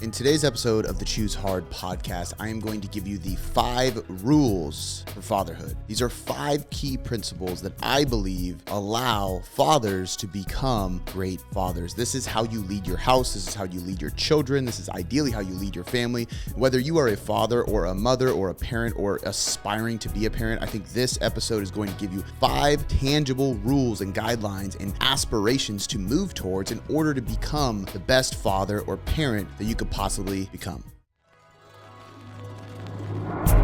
In today's episode of the Choose Hard podcast, I am going to give you the 5 rules for fatherhood. These are 5 key principles that I believe allow fathers to become great fathers. This is how you lead your house. This is how you lead your children. This is ideally how you lead your family. Whether you are a father or a mother or a parent or aspiring to be a parent, I think this episode is going to give you 5 tangible rules and guidelines and aspirations to move towards in order to become the best father or parent that you could possibly become.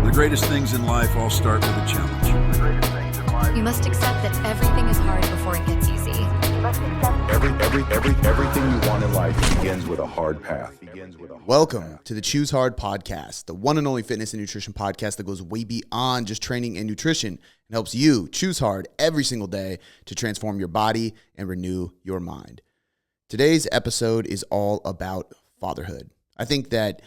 The greatest things in life all start with a challenge. You must accept that everything is hard before it gets easy. Everything you want in life begins with a hard path. Welcome to the Choose Hard podcast, the one and only fitness and nutrition podcast that goes way beyond just training and nutrition and helps you choose hard every single day to transform your body and renew your mind. Today's episode is all about fatherhood. I think that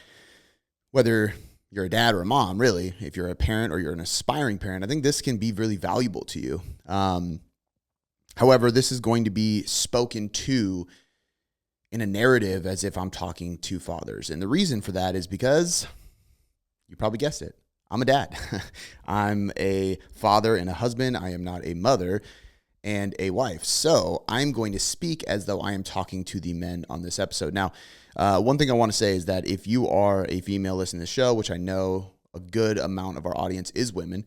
whether you're a dad or a mom, really, if you're a parent or you're an aspiring parent, I think this can be really valuable to you. However, this is going to be spoken to in a narrative as if I'm talking to fathers. And the reason for that is because you probably guessed it. I'm a dad. I'm a father and a husband. I am not a mother and a wife. So I'm going to speak as though I am talking to the men on this episode. Now, one thing I want to say is that if you are a female listening to the show, which I know a good amount of our audience is women,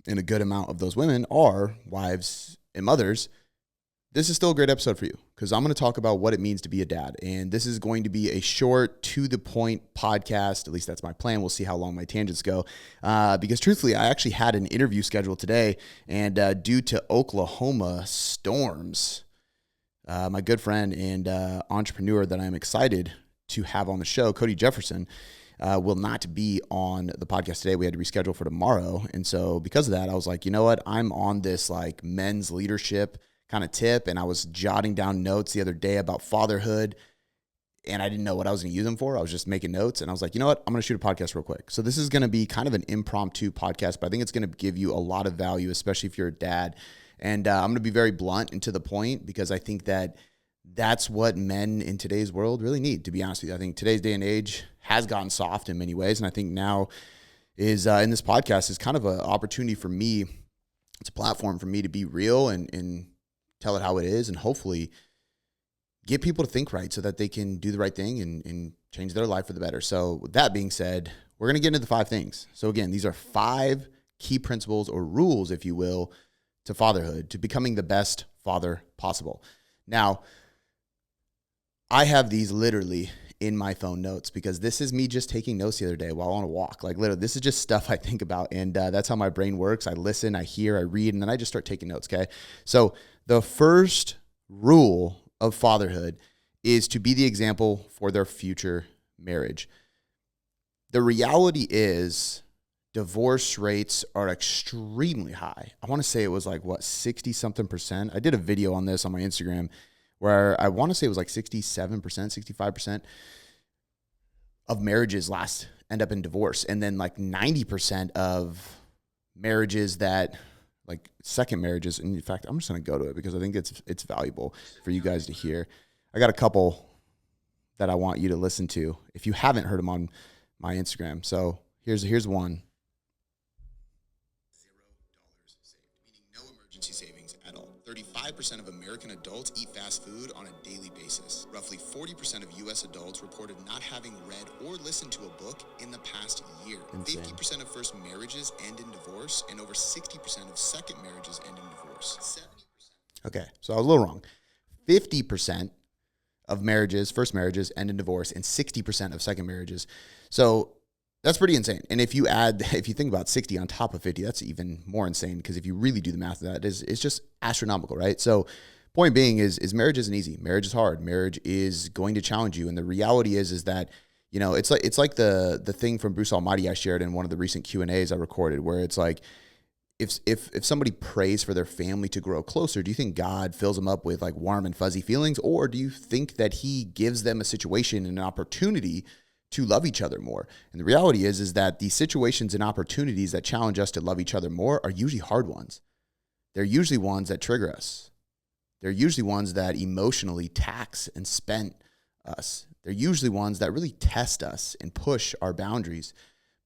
and a good amount of those women are wives and mothers, this is still a great episode for you because I'm going to talk about what it means to be a dad. And this is going to be a short, to-the-point podcast. At least that's my plan. We'll see how long my tangents go. Because truthfully, I actually had an interview scheduled today. And due to Oklahoma storms, my good friend and entrepreneur that I'm excited to have on the show, Cody Jefferson, will not be on the podcast today. We had to reschedule for tomorrow. And so because of that, I was like, you know what? I'm on this like men's leadership kind of tip, and I was jotting down notes the other day about fatherhood, and I didn't know what I was going to use them for. I was just making notes, and I was like, you know what? I'm going to shoot a podcast real quick. So this is going to be kind of an impromptu podcast, but I think it's going to give you a lot of value, especially if you're a dad. And I'm going to be very blunt and to the point because I think that that's what men in today's world really need, to be honest with you. I think today's day and age has gotten soft in many ways, and I think now is in this podcast is kind of an opportunity for me. It's a platform for me to be real and tell it how it is, and hopefully get people to think right so that they can do the right thing and change their life for the better. So with that being said, we're going to get into the 5 things. So again, these are 5 key principles or rules, if you will, to fatherhood, to becoming the best father possible. Now, I have these literally in my phone notes because this is me just taking notes the other day while on a walk. Like literally, this is just stuff I think about, and that's how my brain works. I listen, I hear, I read, and then I just start taking notes, okay? So the first rule of fatherhood is to be the example for their future marriage. The reality is divorce rates are extremely high. I want to say it was like, 60-something%? I did a video on this on my Instagram where I want to say it was like 67%, 65% of marriages end up in divorce. And then like 90% of marriages that like second marriages. And in fact, I'm just going to go to it because I think it's valuable for you guys to hear. I got a couple that I want you to listen to if you haven't heard them on my Instagram. So here's one. $0 saved, meaning no emergency savings at all. 35% of American adults eat fast food on a daily basis. Roughly 40% of U.S. adults reported not having read or listened to a book in the past year. Insane. 50% of first marriages end in divorce, and over 60% of second marriages end in divorce. 70%. Okay, so I was a little wrong. 50% of marriages, first marriages, end in divorce, and 60% of second marriages. So that's pretty insane. And if you think about 60 on top of 50, that's even more insane because if you really do the math of that, it's just astronomical, right? So point being is marriage isn't easy. Marriage is hard. Marriage is going to challenge you. And the reality is that, you know, it's like the thing from Bruce Almighty I shared in one of the recent Q&As I recorded where it's like, if somebody prays for their family to grow closer, do you think God fills them up with like warm and fuzzy feelings? Or do you think that he gives them a situation and an opportunity to love each other more? And the reality is that the situations and opportunities that challenge us to love each other more are usually hard ones. They're usually ones that trigger us. They're usually ones that emotionally tax and spend us. They're usually ones that really test us and push our boundaries.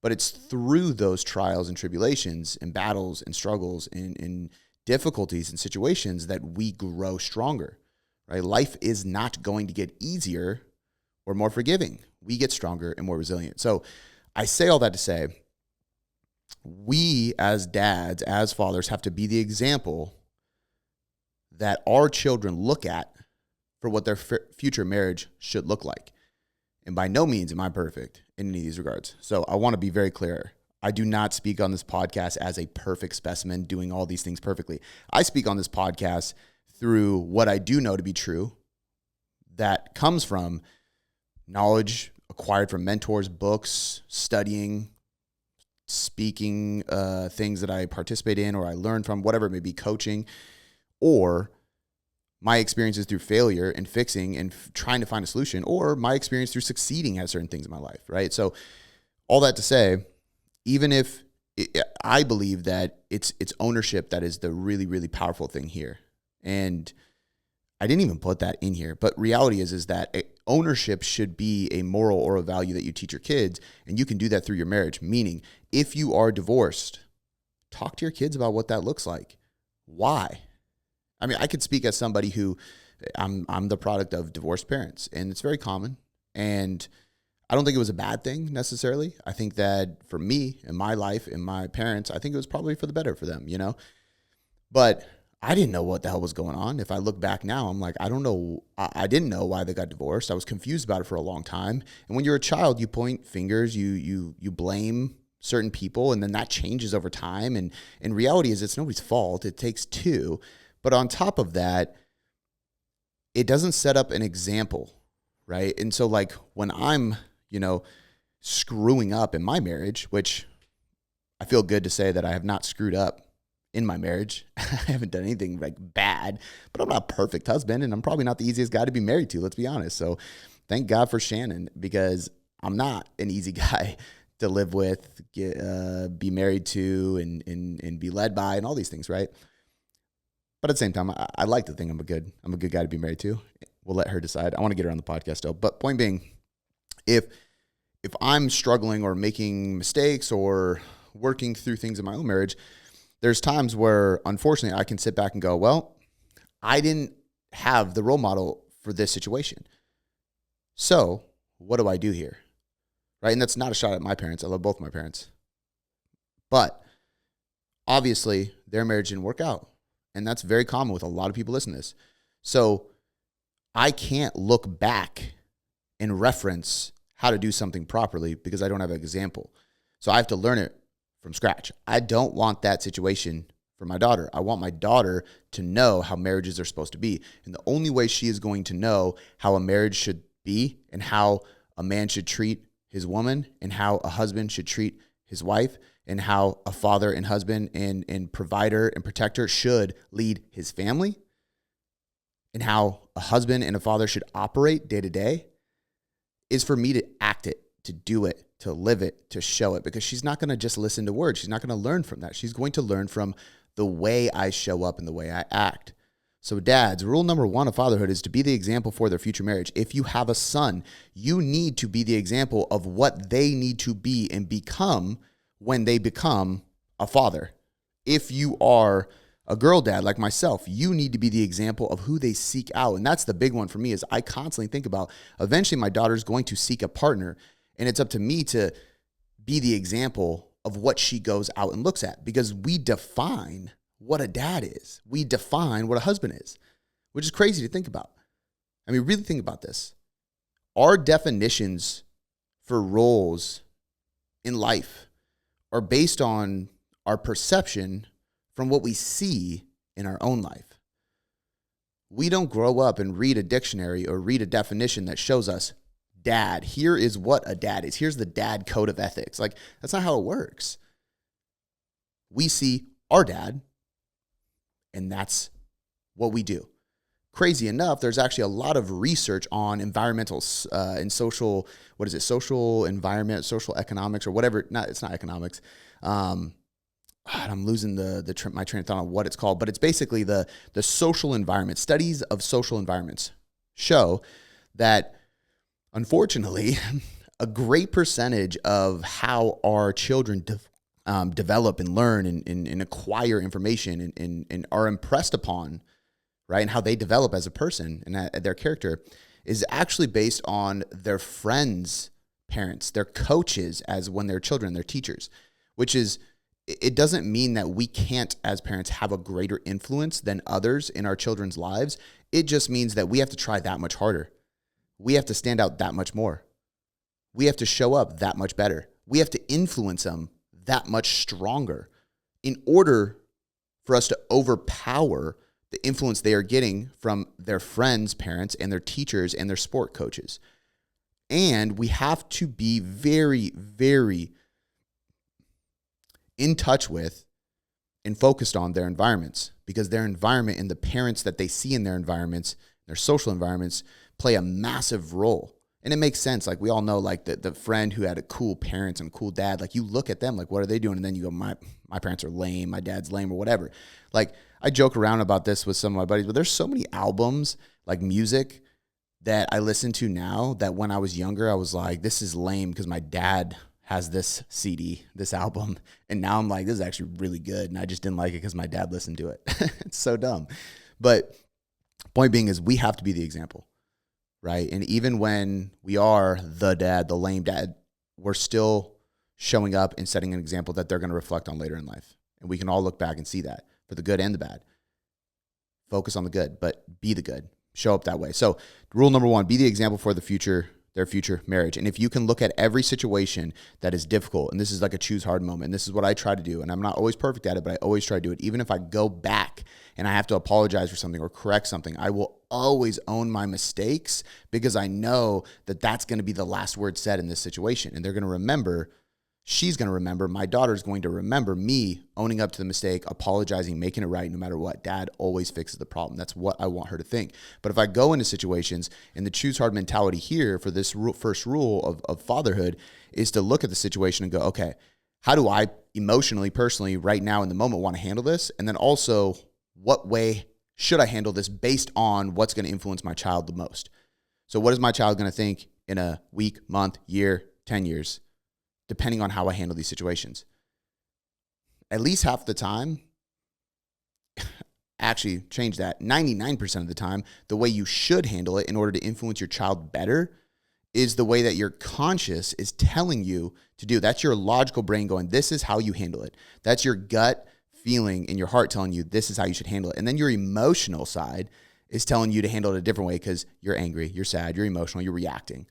But it's through those trials and tribulations and battles and struggles and difficulties and situations that we grow stronger, right? Life is not going to get easier or more forgiving. We get stronger and more resilient. So I say all that to say, we as dads, as fathers, have to be the example that our children look at for what their future marriage should look like. And by no means am I perfect in any of these regards. So I want to be very clear. I do not speak on this podcast as a perfect specimen doing all these things perfectly. I speak on this podcast through what I do know to be true that comes from knowledge acquired from mentors, books, studying, speaking, things that I participate in or I learn from, whatever it may be, coaching, or my experiences through failure and fixing and trying to find a solution, or my experience through succeeding at certain things in my life, right? So all that to say, even if I believe that it's ownership that is the really, really powerful thing here. And I didn't even put that in here, but reality is that ownership should be a moral or a value that you teach your kids, and you can do that through your marriage. Meaning, if you are divorced, talk to your kids about what that looks like. Why? I mean, I could speak as somebody who I'm the product of divorced parents, and it's very common. And I don't think it was a bad thing necessarily. I think that for me in my life and my parents, I think it was probably for the better for them, you know? But I didn't know what the hell was going on. If I look back now, I'm like, I don't know. I didn't know why they got divorced. I was confused about it for a long time. And when you're a child, you point fingers, you blame certain people, and then that changes over time. And reality is it's nobody's fault. It takes two. But on top of that, it doesn't set up an example, right? And so like when I'm, screwing up in my marriage, which I feel good to say that I have not screwed up in my marriage. I haven't done anything like bad, but I'm not a perfect husband, and I'm probably not the easiest guy to be married to, let's be honest. So thank God for Shannon, because I'm not an easy guy to live with, be married to, and be led by, and all these things, right? But at the same time, I like to think I'm a good guy to be married to. We'll let her decide. I want to get her on the podcast though. But point being, if I'm struggling or making mistakes or working through things in my own marriage, there's times where, unfortunately, I can sit back and go, well, I didn't have the role model for this situation. So what do I do here? Right? And that's not a shot at my parents. I love both my parents. But obviously, their marriage didn't work out. And that's very common with a lot of people listening to this. So I can't look back and reference how to do something properly because I don't have an example. So I have to learn it from scratch. I don't want that situation for my daughter. I want my daughter to know how marriages are supposed to be. And the only way she is going to know how a marriage should be and how a man should treat his woman and how a husband should treat his wife and how a father and husband and provider and protector should lead his family and how a husband and a father should operate day to day is for me to act it, to do it, to live it, to show it, because she's not going to just listen to words. She's not going to learn from that. She's going to learn from the way I show up and the way I act. So dads, rule number one of fatherhood is to be the example for their future marriage. If you have a son, you need to be the example of what they need to be and become when they become a father. If you are a girl dad like myself, you need to be the example of who they seek out. And that's the big one for me is I constantly think about eventually my daughter's going to seek a partner, and it's up to me to be the example of what she goes out and looks at, because we define what a dad is. We define what a husband is, which is crazy to think about. I mean, really think about this. Our definitions for roles in life are based on our perception from what we see in our own life. We don't grow up and read a dictionary or read a definition that shows us dad. Here is what a dad is. Here's the dad code of ethics. Like, that's not how it works. We see our dad, and that's what we do. Crazy enough, there's actually a lot of research on environmental and social, social environment, social economics, or whatever. It's not economics. I'm losing my train of thought on what it's called, but it's basically the social environment. Studies of social environments show that, Unfortunately, a great percentage of how our children develop and learn and acquire information and are impressed upon, right, and how they develop as a person and their character is actually based on their friends' parents, their coaches, as when they're children, their teachers, which is, it doesn't mean that we can't, as parents, have a greater influence than others in our children's lives. It just means that we have to try that much harder. We have to stand out that much more. We have to show up that much better. We have to influence them that much stronger in order for us to overpower the influence they are getting from their friends' parents and their teachers and their sport coaches. And we have to be very, very in touch with and focused on their environments, because their environment and the parents that they see in their environments, their social environments, play a massive role. And it makes sense. Like, we all know, like, the friend who had a cool parents and cool dad, like, you look at them, like, what are they doing? And then you go, my parents are lame, my dad's lame, or whatever. Like, I joke around about this with some of my buddies, but there's so many albums, like music, that I listen to now that when I was younger, I was like, this is lame because my dad has this CD, this album. And now I'm like, this is actually really good. And I just didn't like it because my dad listened to it. It's so dumb. But point being is, we have to be the example, right? And even when we are the dad, the lame dad, we're still showing up and setting an example that they're going to reflect on later in life. And we can all look back and see that, for the good and the bad. Focus on the good, but be the good. Show up that way. So rule number 1, be the example for their future marriage. And if you can look at every situation that is difficult, and this is like a choose hard moment, and this is what I try to do, and I'm not always perfect at it, but I always try to do it. Even if I go back and I have to apologize for something or correct something, I will always own my mistakes, because I know that that's going to be the last word said in this situation. And they're going to remember, she's going to remember, my daughter's going to remember me owning up to the mistake, apologizing, making it right no matter what. Dad always fixes the problem. That's what I want her to think. But if I go into situations, and the choose hard mentality here for this first rule of fatherhood is to look at the situation and go, okay, how do I emotionally, personally, right now in the moment want to handle this? And then also, what way should I handle this based on what's going to influence my child the most? So what is my child going to think in a week, month, year, 10 years? Depending on how I handle these situations. At least half the time, actually change that, 99% of the time, the way you should handle it in order to influence your child better is the way that your conscious is telling you to do. That's your logical brain going, this is how you handle it. That's your gut feeling in your heart telling you this is how you should handle it. And then your emotional side is telling you to handle it a different way because you're angry, you're sad, you're emotional, you're reacting.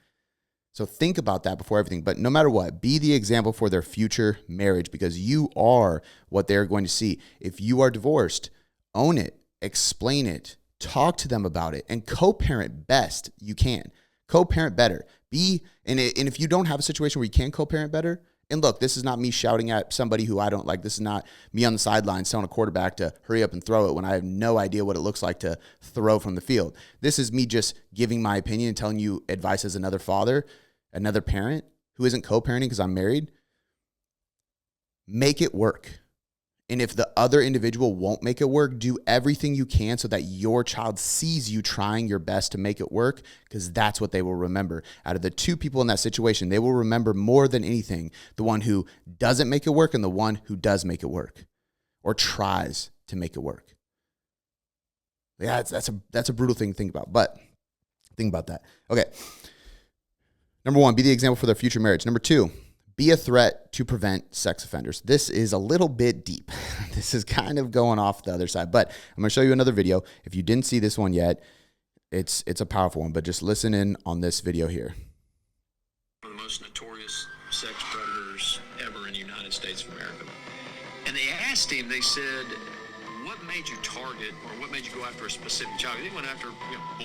So think about that before everything. But no matter what, be the example for their future marriage, because you are what they're going to see. If you are divorced, own it, explain it, talk to them about it, and co-parent best you can. Co-parent better. And if you don't have a situation where you can co-parent better, and look, this is not me shouting at somebody who I don't like. This is not me on the sidelines telling a quarterback to hurry up and throw it when I have no idea what it looks like to throw from the field. This is me just giving my opinion and telling you advice as another father, another parent who isn't co-parenting because I'm married. Make it work. And if the other individual won't make it work, do everything you can so that your child sees you trying your best to make it work, because that's what they will remember. Out of the two people in that situation, they will remember more than anything the one who doesn't make it work and the one who does make it work or tries to make it work. Yeah, that's a brutal thing to think about, but think about that. Okay. Number 1, be the example for their future marriage. Number 2, be a threat to prevent sex offenders. This is a little bit deep. This is kind of going off the other side, but I'm going to show you another video. If you didn't see this one yet, it's a powerful one, but just listen in on this video here. One of the most notorious sex predators ever in the United States of America. And they asked him, they said, what made you target or what made you go after a specific child? He went after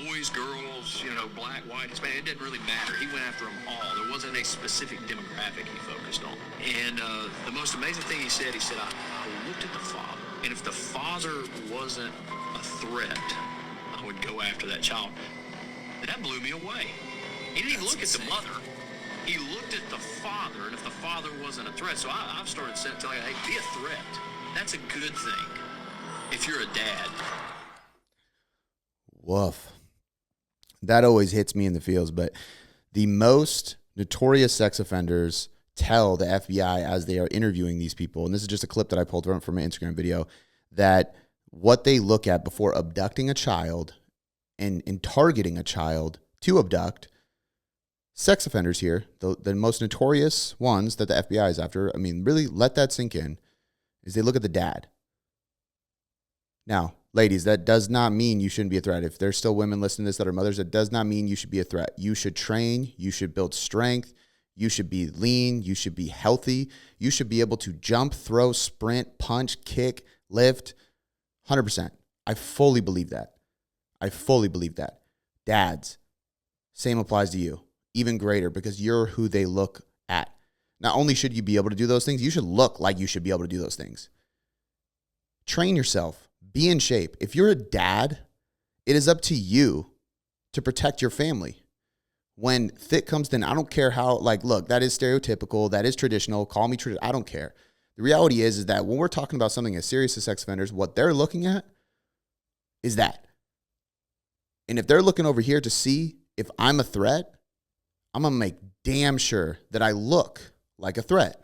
boys, girls, black, white, Hispanic. It didn't really matter. He went after them all. There wasn't a specific demographic he focused on. And the most amazing thing he said, I looked at the father. And if the father wasn't a threat, I would go after that child. That blew me away. He didn't even look at the mother. He looked at the father, and if the father wasn't a threat. So I've started telling you, hey, be a threat. That's a good thing. If you're a dad. Woof. That always hits me in the feels, but The most notorious sex offenders tell the FBI as they are interviewing these people, and this is just a clip that I pulled from an Instagram video, that what they look at before abducting a child and targeting a child to abduct, sex offenders here, the most notorious ones that the FBI is after, I mean, really let that sink in, is they look at the dad. Now, ladies, that does not mean you shouldn't be a threat. If there's still women listening to this that are mothers, that does not mean you should be a threat. You should train. You should build strength. You should be lean. You should be healthy. You should be able to jump, throw, sprint, punch, kick, lift. 100%. I fully believe that. Dads, same applies to you. Even greater, because you're who they look at. Not only should you be able to do those things, you should look like you should be able to do those things. Train yourself. Be in shape. If you're a dad, it is up to you to protect your family. When thick comes in, I don't care how, look, that is stereotypical, that is traditional, call me traditional, I don't care. The reality is that when we're talking about something as serious as sex offenders, what they're looking at is that. And if they're looking over here to see if I'm a threat, I'm going to make damn sure that I look like a threat.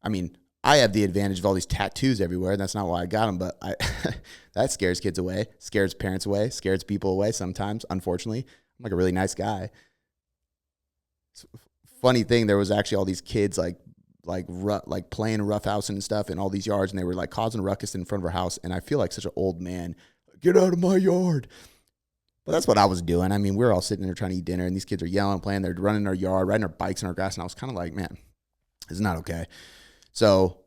I mean, I have the advantage of all these tattoos everywhere. That's not why I got them, but that scares kids away, scares parents away, scares people away sometimes, unfortunately. I'm like a really nice guy. Funny thing, there was actually all these kids playing roughhouse and stuff in all these yards, and they were like causing a ruckus in front of our house, and I feel like such an old man. Get out of my yard. But that's what I was doing. I mean, we were all sitting there trying to eat dinner, and these kids are yelling, playing, they're running our yard, riding our bikes in our grass, and I was kind of like, man, it's not okay. So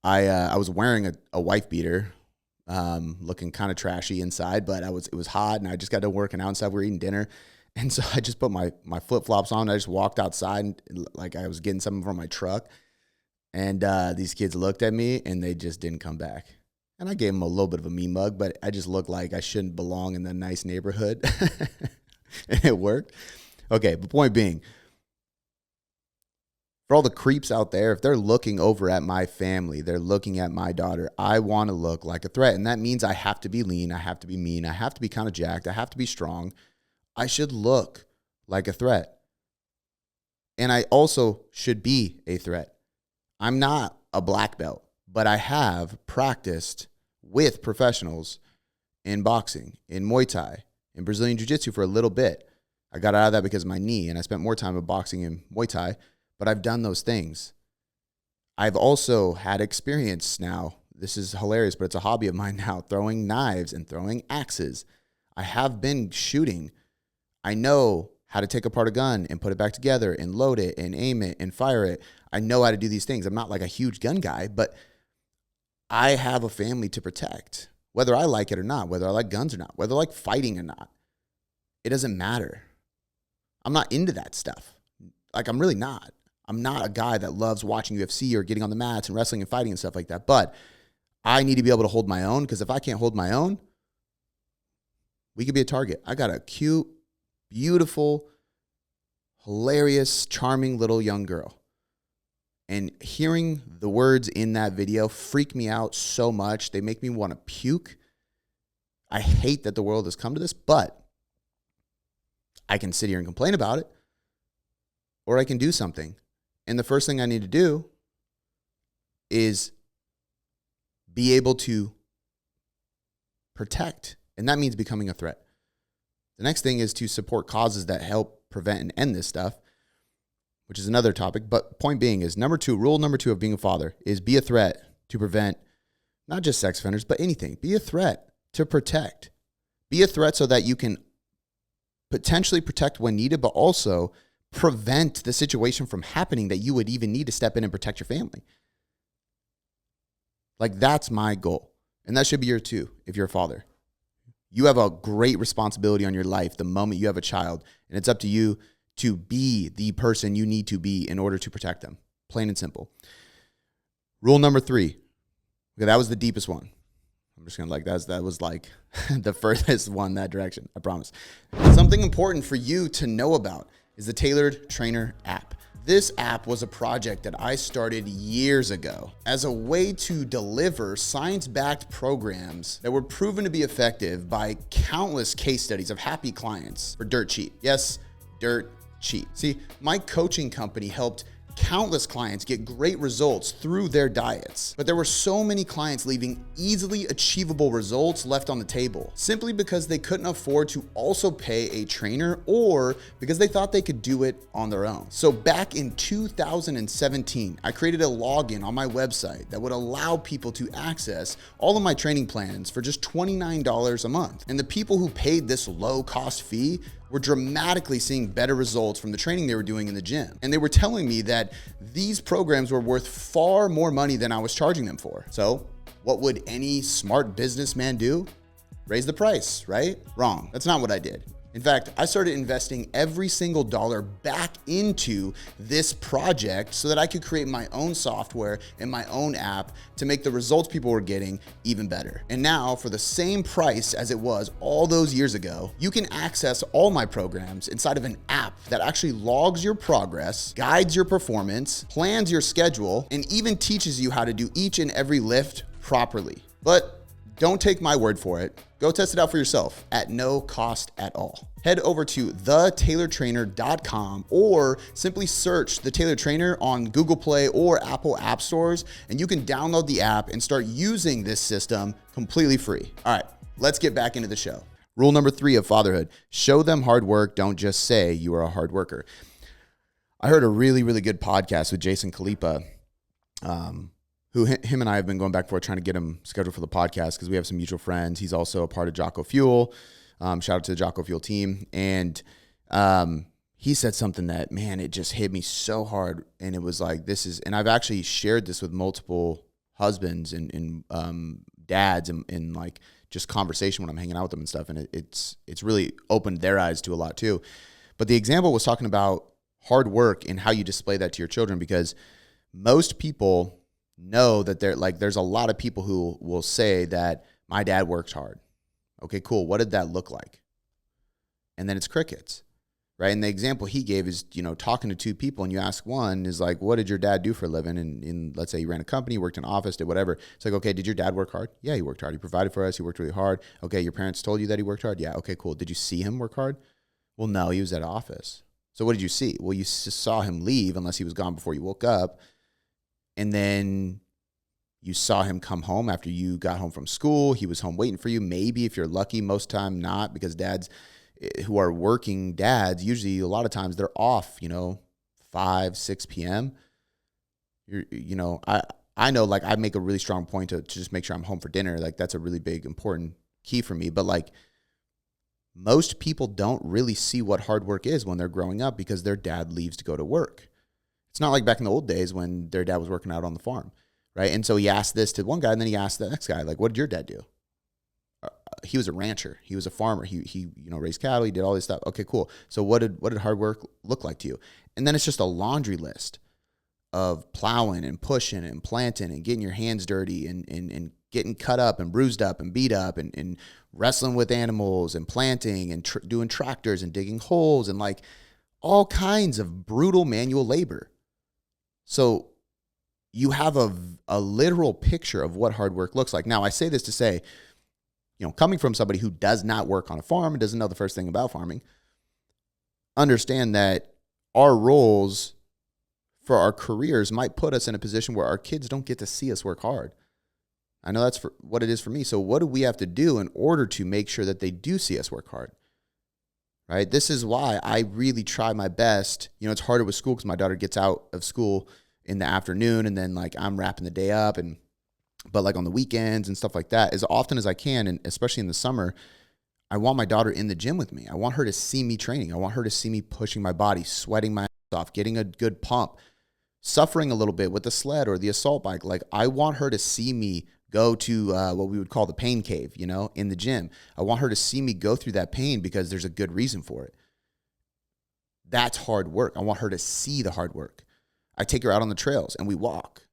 I was wearing a wife beater, looking kind of trashy inside, but it was hot, and I just got done working out inside. We were eating dinner, and so I just put my flip-flops on. I just walked outside, and, like I was getting something from my truck, and these kids looked at me, and they just didn't come back. And I gave them a little bit of a mean mug, but I just looked like I shouldn't belong in the nice neighborhood, and it worked. Okay, but point being, for all the creeps out there, if they're looking over at my family, they're looking at my daughter, I want to look like a threat. And that means I have to be lean. I have to be mean. I have to be kind of jacked. I have to be strong. I should look like a threat. And I also should be a threat. I'm not a black belt, but I have practiced with professionals in boxing, in Muay Thai, in Brazilian Jiu-Jitsu for a little bit. I got out of that because of my knee, and I spent more time with boxing and Muay Thai. But I've done those things. I've also had experience now. This is hilarious, but it's a hobby of mine now, throwing knives and throwing axes. I have been shooting. I know how to take apart a gun and put it back together and load it and aim it and fire it. I know how to do these things. I'm not like a huge gun guy, but I have a family to protect, whether I like it or not, whether I like guns or not, whether I like fighting or not. It doesn't matter. I'm not into that stuff. Like, I'm really not. I'm not a guy that loves watching UFC or getting on the mats and wrestling and fighting and stuff like that. But I need to be able to hold my own, because if I can't hold my own, we could be a target. I got a cute, beautiful, hilarious, charming little young girl. And hearing the words in that video freak me out so much. They make me want to puke. I hate that the world has come to this, but I can sit here and complain about it, or I can do something. And the first thing I need to do is be able to protect. And that means becoming a threat. The next thing is to support causes that help prevent and end this stuff, which is another topic. But point being is rule number two of being a father is be a threat to prevent not just sex offenders, but anything. Be a threat to protect. Be a threat so that you can potentially protect when needed, but also prevent the situation from happening that you would even need to step in and protect your family. Like, that's my goal. And that should be yours too, if you're a father. You have a great responsibility on your life the moment you have a child, and it's up to you to be the person you need to be in order to protect them. Plain and simple. Rule number 3. Okay, that was the deepest one. I'm just going to that was like the furthest one that direction, I promise. Something important for you to know about is the Tailored Trainer app. This app was a project that I started years ago as a way to deliver science-backed programs that were proven to be effective by countless case studies of happy clients for dirt cheap. Yes, dirt cheap. See, my coaching company helped countless clients get great results through their diets. But there were so many clients leaving easily achievable results left on the table simply because they couldn't afford to also pay a trainer or because they thought they could do it on their own. So back in 2017, I created a login on my website that would allow people to access all of my training plans for just $29 a month. And the people who paid this low cost fee were dramatically seeing better results from the training they were doing in the gym. And they were telling me that these programs were worth far more money than I was charging them for. So what would any smart businessman do? Raise the price, right? Wrong. That's not what I did. In fact, I started investing every single dollar back into this project so that I could create my own software and my own app to make the results people were getting even better. And now, for the same price as it was all those years ago, you can access all my programs inside of an app that actually logs your progress, guides your performance, plans your schedule, and even teaches you how to do each and every lift properly. But don't take my word for it. Go test it out for yourself at no cost at all. Head over to thetailoredtrainer.com or simply search The Tailored Trainer on Google Play or Apple App Stores, and you can download the app and start using this system completely free. All right, let's get back into the show. Rule number 3 of fatherhood: show them hard work. Don't just say you are a hard worker. I heard a really, really good podcast with Jason Khalipa, who him and I have been going back and forth trying to get him scheduled for the podcast because we have some mutual friends. He's also a part of Jocko Fuel. Shout out to the Jocko Fuel team. And he said something that, man, it just hit me so hard. And it was like, and I've actually shared this with multiple husbands and dads and like just conversation when I'm hanging out with them and stuff. And it's really opened their eyes to a lot too. But the example was talking about hard work and how you display that to your children, because most people know that there's a lot of people who will say that my dad worked hard. Okay, cool. What did that look like? And then it's crickets, right? And the example he gave is, talking to two people, and you ask one is like, what did your dad do for a living? And let's say he ran a company, worked in an office, did whatever. It's like, okay, did your dad work hard? Yeah, he worked hard. He provided for us. He worked really hard. Okay, your parents told you that he worked hard? Yeah, okay, cool. Did you see him work hard? Well, no, he was at office. So what did you see? Well, you saw him leave unless he was gone before you woke up. And then you saw him come home after you got home from school. He was home waiting for you. Maybe if you're lucky, most time not, because dads who are working dads, usually a lot of times they're off, 5, 6 p.m. I know, like, I make a really strong point to just make sure I'm home for dinner. Like, that's a really big, important key for me. But like, most people don't really see what hard work is when they're growing up because their dad leaves to go to work. It's not like back in the old days when their dad was working out on the farm, right? And so he asked this to one guy, and then he asked the next guy, like, what did your dad do? He was a rancher. He was a farmer. He raised cattle. He did all this stuff. Okay, cool. So what did hard work look like to you? And then it's just a laundry list of plowing and pushing and planting and getting your hands dirty and getting cut up and bruised up and beat up and wrestling with animals and planting and doing tractors and digging holes and like all kinds of brutal manual labor. So you have a literal picture of what hard work looks like. Now, I say this to say, coming from somebody who does not work on a farm and doesn't know the first thing about farming, understand that our roles for our careers might put us in a position where our kids don't get to see us work hard. I know that's what it is for me. So what do we have to do in order to make sure that they do see us work hard? Right? This is why I really try my best. It's harder with school because my daughter gets out of school in the afternoon and then like I'm wrapping the day up but like on the weekends and stuff like that, as often as I can, and especially in the summer, I want my daughter in the gym with me. I want her to see me training. I want her to see me pushing my body, sweating my ass off, getting a good pump, suffering a little bit with the sled or the assault bike. Like, I want her to see me go to what we would call the pain cave, in the gym. I want her to see me go through that pain because there's a good reason for it. That's hard work. I want her to see the hard work. I take her out on the trails and we walk.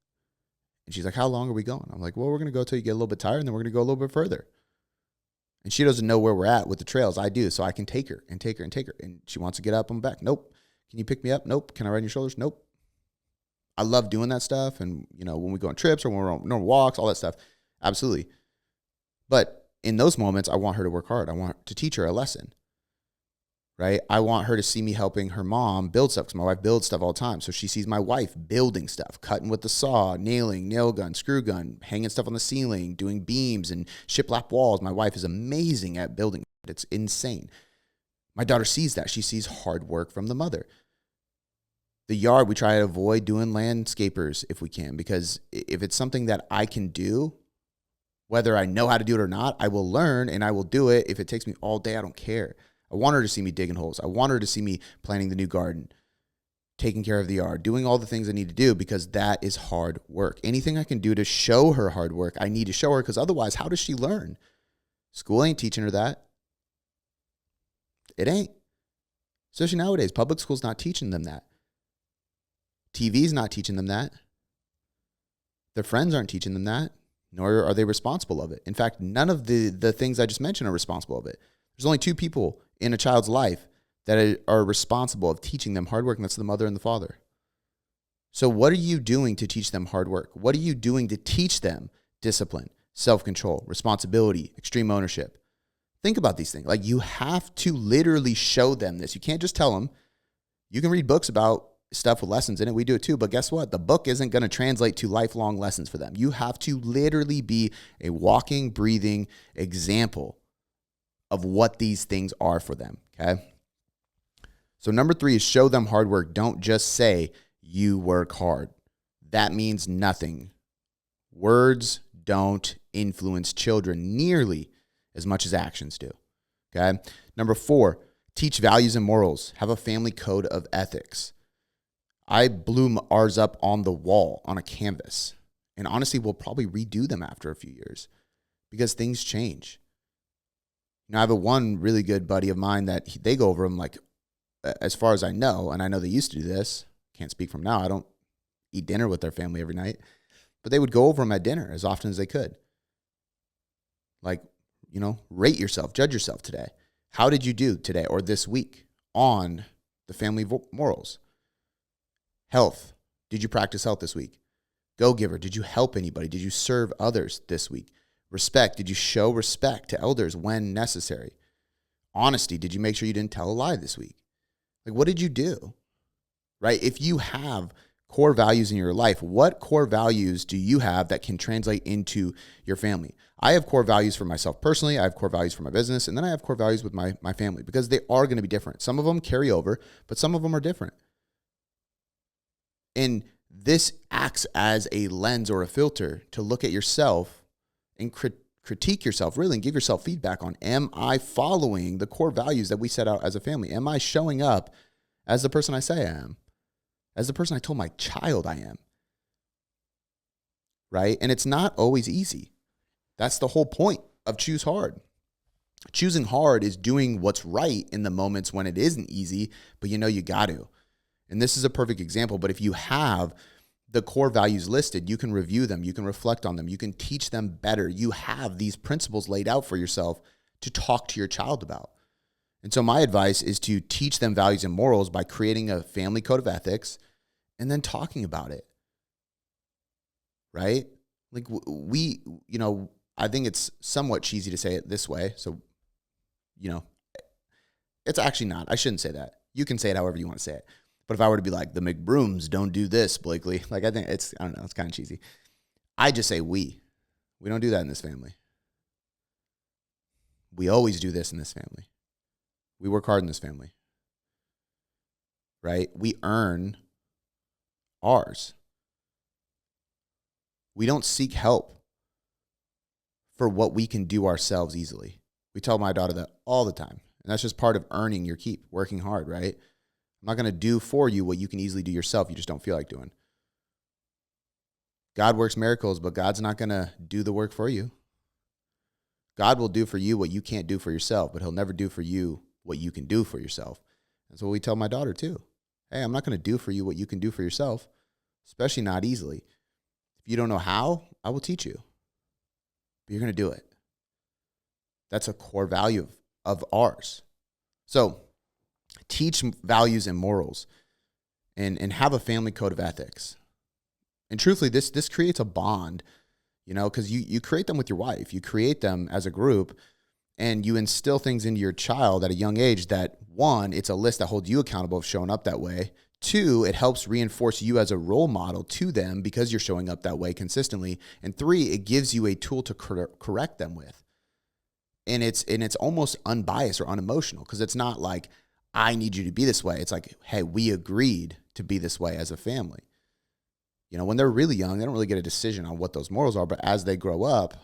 And she's like, how long are we going? I'm like, well, we're going to go till you get a little bit tired and then we're going to go a little bit further. And she doesn't know where we're at with the trails. I do. So I can take her and take her and take her. And she wants to get up and back. Nope. Can you pick me up? Nope. Can I ride on your shoulders? Nope. I love doing that stuff. And, when we go on trips or when we're on normal walks, all that stuff. Absolutely. But in those moments, I want her to work hard. I want to teach her a lesson. right? I want her to see me helping her mom build stuff because my wife builds stuff all the time. So she sees my wife building stuff, cutting with the saw, nailing, nail gun, screw gun, hanging stuff on the ceiling, doing beams and shiplap walls. My wife is amazing at building. It's insane. My daughter sees that. She sees hard work from the mother. The yard, we try to avoid doing landscapers if we can, because if it's something that I can do, whether I know how to do it or not, I will learn and I will do it. If it takes me all day, I don't care. I want her to see me digging holes. I want her to see me planting the new garden, taking care of the yard, doing all the things I need to do, because that is hard work. Anything I can do to show her hard work, I need to show her, because otherwise, how does she learn? School ain't teaching her that. It ain't. Especially nowadays, public school's not teaching them that. TV's not teaching them that. Their friends aren't teaching them that, nor are they responsible of it. In fact, none of the things I just mentioned are responsible of it. There's only two people in a child's life that are responsible of teaching them hard work, and that's the mother and the father. So what are you doing to teach them hard work? What are you doing to teach them discipline, self-control, responsibility, extreme ownership? Think about these things. Like, you have to literally show them this. You can't just tell them. You can read books about stuff with lessons in it. We do it too. But guess what? The book isn't going to translate to lifelong lessons for them. You have to literally be a walking, breathing example of what these things are for them. Okay. So number 3 is show them hard work. Don't just say you work hard. That means nothing. Words don't influence children nearly as much as actions do. Okay. Number 4, teach values and morals. Have a family code of ethics. I blew ours up on the wall on a canvas. And honestly, we'll probably redo them after a few years because things change. You know, I have one really good buddy of mine that they go over them, like, as far as I know, and I know they used to do this. Can't speak from now. I don't eat dinner with their family every night. But they would go over them at dinner as often as they could. Like, you know, rate yourself, judge yourself today. How did you do today or this week on the family morals? Health. Did you practice health this week? Go-giver. Did you help anybody? Did you serve others this week? Respect. Did you show respect to elders when necessary? Honesty. Did you make sure you didn't tell a lie this week? Like, what did you do? Right? If you have core values in your life, what core values do you have that can translate into your family? I have core values for myself personally. I have core values for my business. And then I have core values with my family, because they are going to be different. Some of them carry over, but some of them are different. And this acts as a lens or a filter to look at yourself and critique yourself, really, and give yourself feedback on, am I following the core values that we set out as a family? Am I showing up as the person I say I am? As the person I told my child I am? Right? And it's not always easy. That's the whole point of choose hard. Choosing hard is doing what's right in the moments when it isn't easy, but you know you got to. And this is a perfect example, but if you have the core values listed, you can review them, you can reflect on them, you can teach them better. You have these principles laid out for yourself to talk to your child about. And so my advice is to teach them values and morals by creating a family code of ethics and then talking about it. Right? Like we, you know, I think it's somewhat cheesy to say it this way. So, you know, it's actually not. I shouldn't say that. You can say it however you want to say it. But if I were to be like, the McBrooms don't do this, Blakely, like, I think it's, I don't know, it's kind of cheesy. I just say we don't do that in this family. We always do this in this family. We work hard in this family, right? We earn ours. We don't seek help for what we can do ourselves easily. We tell my daughter that all the time. And that's just part of earning your keep, working hard, right? I'm not going to do for you what you can easily do yourself. You just don't feel like doing. God works miracles, but God's not going to do the work for you. God will do for you what you can't do for yourself, but he'll never do for you what you can do for yourself. That's what we tell my daughter too. Hey, I'm not going to do for you what you can do for yourself, especially not easily. If you don't know how, I will teach you. But you're going to do it. That's a core value of ours. So, teach values and morals and have a family code of ethics. And truthfully, this creates a bond, you know, because you create them with your wife. You create them as a group. and you instill things into your child at a young age that, one, it's a list that holds you accountable of showing up that way. Two, it helps reinforce you as a role model to them because you're showing up that way consistently. And three, it gives you a tool to correct them with. And it's almost unbiased or unemotional, because it's not like, I need you to be this way. It's like, hey, we agreed to be this way as a family. You know, when they're really young, they don't really get a decision on what those morals are, but as they grow up,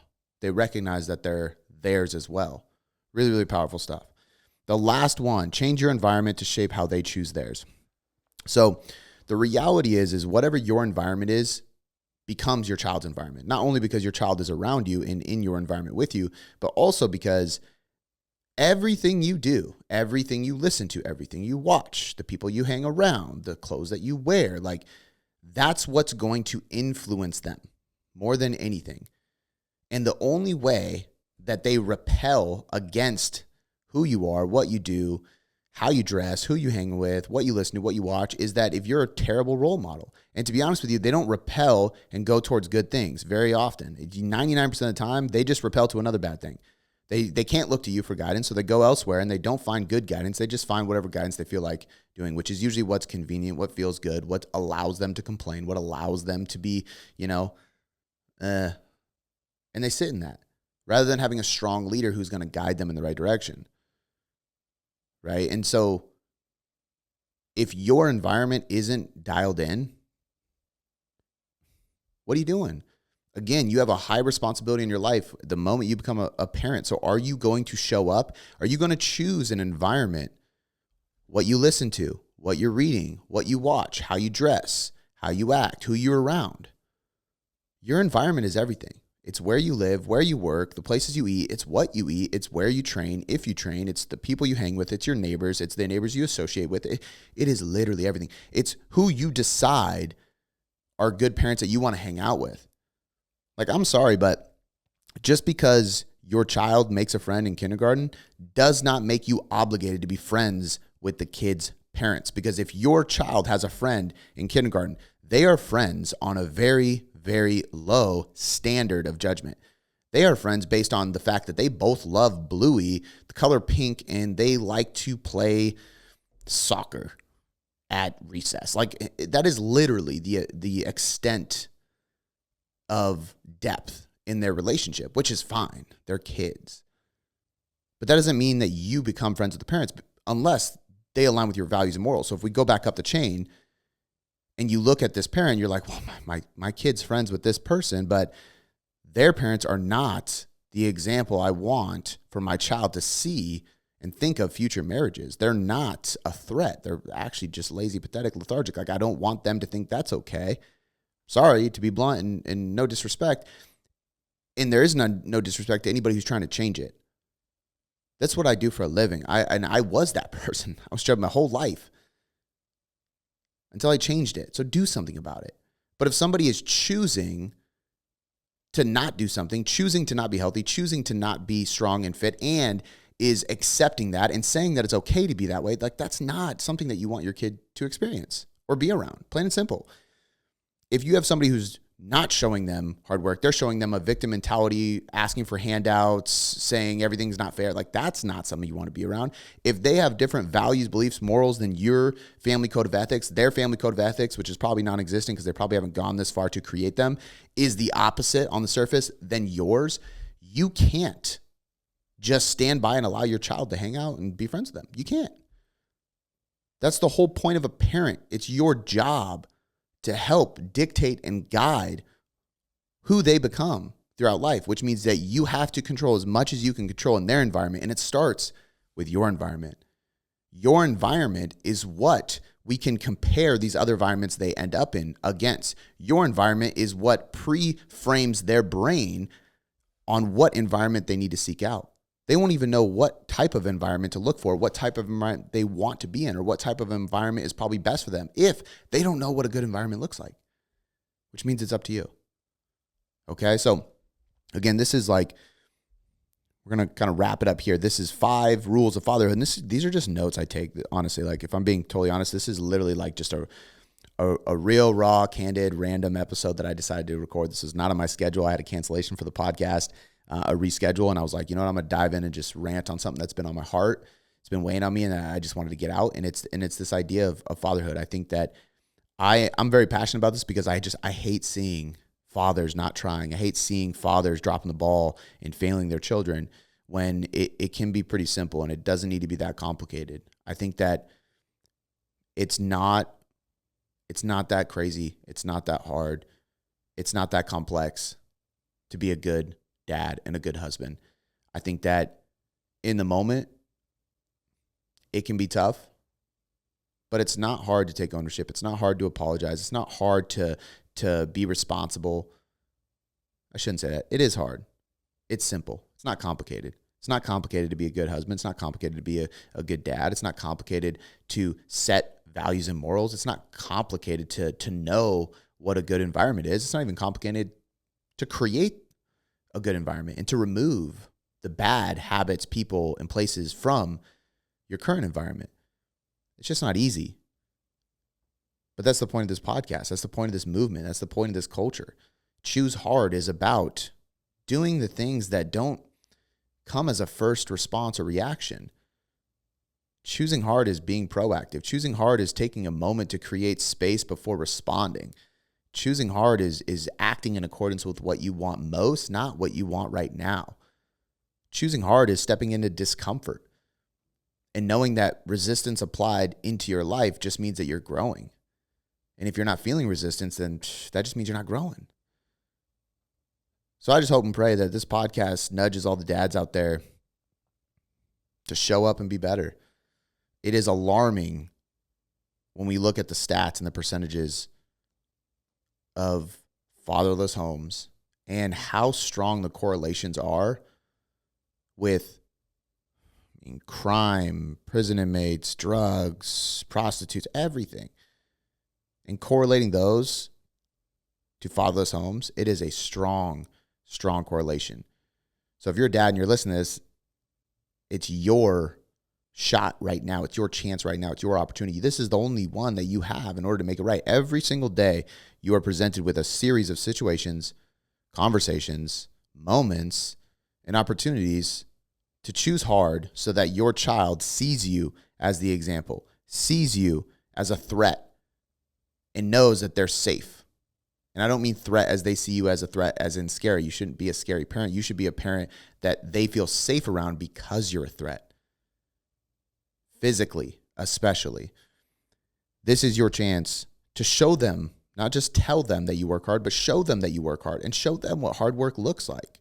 they recognize that they're theirs as well. Really, really powerful stuff. The last one, change your environment to shape how they choose theirs. So the reality is whatever your environment is becomes your child's environment, not only because your child is around you and in your environment with you, but also because everything you do, everything you listen to, everything you watch, the people you hang around, the clothes that you wear, like that's what's going to influence them more than anything. And the only way that they repel against who you are, what you do, how you dress, who you hang with, what you listen to, what you watch, is that if you're a terrible role model. And to be honest with you, they don't repel and go towards good things very often. 99% of the time, they just repel to another bad thing. They can't look to you for guidance, so they go elsewhere and they don't find good guidance. They just find whatever guidance they feel like doing, which is usually what's convenient, what feels good, what allows them to complain, what allows them to be, and they sit in that rather than having a strong leader who's going to guide them in the right direction. Right? And so if your environment isn't dialed in, what are you doing? Again, you have a high responsibility in your life the moment you become a parent. So are you going to show up? Are you going to choose an environment, what you listen to, what you're reading, what you watch, how you dress, how you act, who you're around? Your environment is everything. It's where you live, where you work, the places you eat. It's what you eat. It's where you train, if you train. It's the people you hang with. It's your neighbors. It's the neighbors you associate with. It is literally everything. It's who you decide are good parents that you want to hang out with. Like, I'm sorry, but just because your child makes a friend in kindergarten does not make you obligated to be friends with the kid's parents. Because if your child has a friend in kindergarten, they are friends on a very, very low standard of judgment. They are friends based on the fact that they both love Bluey, the color pink, and they like to play soccer at recess. Like, that is literally the extent of depth in their relationship, which is fine. They're kids. But that doesn't mean that you become friends with the parents unless they align with your values and morals. So if we go back up the chain and you look at this parent, you're like, well, my kid's friends with this person, but their parents are not the example I want for my child to see and think of future marriages. They're not a threat. They're actually just lazy, pathetic, lethargic. Like, I don't want them to think that's okay. Sorry, to be blunt, and no disrespect. And there is no disrespect to anybody who's trying to change it. That's what I do for a living. I was that person. I was struggling my whole life until I changed it. So do something about it. But if somebody is choosing to not do something, choosing to not be healthy, choosing to not be strong and fit, and is accepting that and saying that it's okay to be that way, like, that's not something that you want your kid to experience or be around, plain and simple. If you have somebody who's not showing them hard work, they're showing them a victim mentality, asking for handouts, saying everything's not fair, like, that's not something you want to be around. If they have different values, beliefs, morals than your family code of ethics, their family code of ethics, which is probably non-existent because they probably haven't gone this far to create them, is the opposite on the surface than yours, you can't just stand by and allow your child to hang out and be friends with them. You can't. That's the whole point of a parent. It's your job to help dictate and guide who they become throughout life, which means that you have to control as much as you can control in their environment. And it starts with your environment. Your environment is what we can compare these other environments they end up in against. Your environment is what pre-frames their brain on what environment they need to seek out. They won't even know what type of environment to look for, what type of environment they want to be in, or what type of environment is probably best for them if they don't know what a good environment looks like, which means it's up to you. Okay, so again, this is like, we're going to kind of wrap it up here. This is 5 rules of fatherhood. And these are just notes I take, honestly. Like, if I'm being totally honest, this is literally like just a real raw, candid, random episode that I decided to record. This was not on my schedule. I had a cancellation for the podcast, a reschedule, and I was like, you know what, I'm gonna dive in and just rant on something that's been on my heart. It's been weighing on me, and I just wanted to get out. And it's this idea of fatherhood. I think that I'm very passionate about this because I hate seeing fathers not trying. I hate seeing fathers dropping the ball and failing their children when it can be pretty simple, and it doesn't need to be that complicated. I think that it's not that crazy. It's not that hard. It's not that complex to be a good dad and a good husband. I think that in the moment, it can be tough, but it's not hard to take ownership. It's not hard to apologize. It's not hard to be responsible. I shouldn't say that. It is hard. It's simple. It's not complicated. It's not complicated to be a good husband. It's not complicated to be a good dad. It's not complicated to set values and morals. It's not complicated to know what a good environment is. It's not even complicated to create a good environment and to remove the bad habits, people, and places from your current environment. It's just not easy. But that's the point of this podcast. That's the point of this movement. That's the point of this culture. Choose Hard is about doing the things that don't come as a first response or reaction. Choosing hard is being proactive. Choosing hard is taking a moment to create space before responding. Choosing hard is acting in accordance with what you want most, not what you want right now. Choosing hard is stepping into discomfort and knowing that resistance applied into your life just means that you're growing. And if you're not feeling resistance, then that just means you're not growing. So I just hope and pray that this podcast nudges all the dads out there to show up and be better. It is alarming when we look at the stats and the percentages of fatherless homes and how strong the correlations are with crime, prison inmates, drugs, prostitutes, everything. And correlating those to fatherless homes, it is a strong correlation. So if you're a dad and you're listening to this, it's your shot right now. It's your chance right now. It's your opportunity. This is the only one that you have in order to make it right. Every single day, you are presented with a series of situations, conversations, moments, and opportunities to choose hard so that your child sees you as the example, sees you as a threat, and knows that they're safe. And I don't mean threat as they see you as a threat, as in scary. You shouldn't be a scary parent. You should be a parent that they feel safe around because you're a threat. Physically, especially. This is your chance to show them, not just tell them that you work hard, but show them that you work hard and show them what hard work looks like.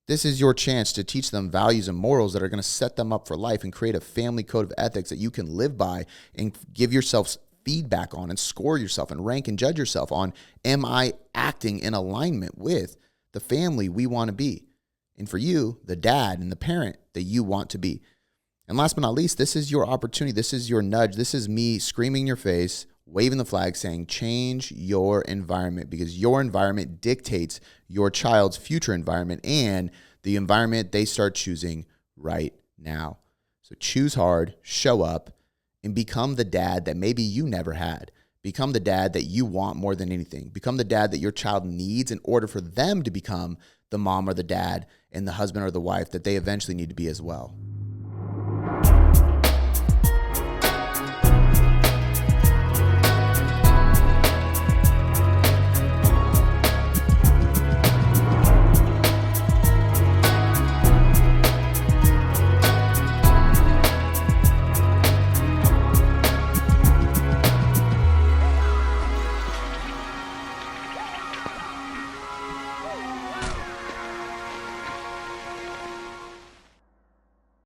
This is your chance to teach them values and morals that are going to set them up for life and create a family code of ethics that you can live by and give yourself feedback on and score yourself and rank and judge yourself on. Am I acting in alignment with the family we want to be? And for you, the dad and the parent that you want to be. And last but not least, this is your opportunity. This is your nudge. This is me screaming in your face, waving the flag, saying, change your environment, because your environment dictates your child's future environment and the environment they start choosing right now. So choose hard, show up, and become the dad that maybe you never had. Become the dad that you want more than anything. Become the dad that your child needs in order for them to become the mom or the dad and the husband or the wife that they eventually need to be as well.